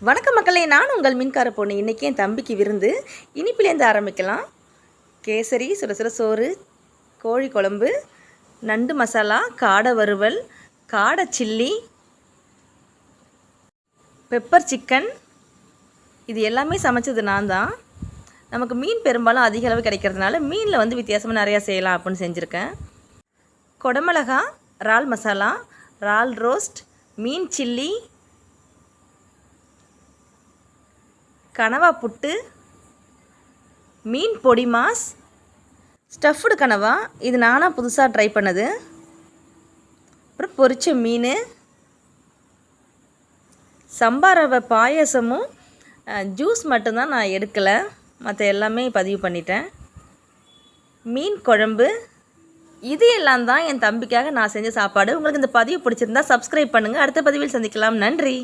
வணக்கம் மக்களே, நான் உங்கள் மீன்கார பொண்ணு. இன்றைக்கி என் தம்பிக்கு விருந்து. இனிப்பிலேருந்து ஆரம்பிக்கலாம். கேசரி, சுட சோறு, கோழி குழம்பு, நண்டு மசாலா, காடை வறுவல், காடை சில்லி, பெப்பர் சிக்கன். இது எல்லாமே சமைச்சது நான் தான். நமக்கு மீன் பெரும்பாலும் அதிக அளவு கிடைக்கிறதுனால மீனில் வித்தியாசமாக நிறையா செய்யலாம் அப்படின்னு செஞ்சுருக்கேன். கொடமிளகா, இறால் மசாலா, இறால் ரோஸ்ட், மீன் சில்லி, கனவா புட்டு, மீன் பொடி மாஸ், ஸ்டஃப்டு கனவா, இது நானாக புதுசாக ட்ரை பண்ணது. அப்புறம் பொரிச்ச மீன், சம்பா ரவை பாயசமும் ஜூஸ் மட்டும்தான் நான் எடுக்கலை, மற்ற எல்லாமே பதிவு பண்ணிட்டேன். மீன் குழம்பு, இது எல்லாம் தான் என் தம்பிக்காக நான் செஞ்ச சாப்பாடு. உங்களுக்கு இந்த பதிவு பிடிச்சிருந்தா சப்ஸ்கிரைப் பண்ணுங்கள். அடுத்த பதிவில் சந்திக்கலாம். நன்றி.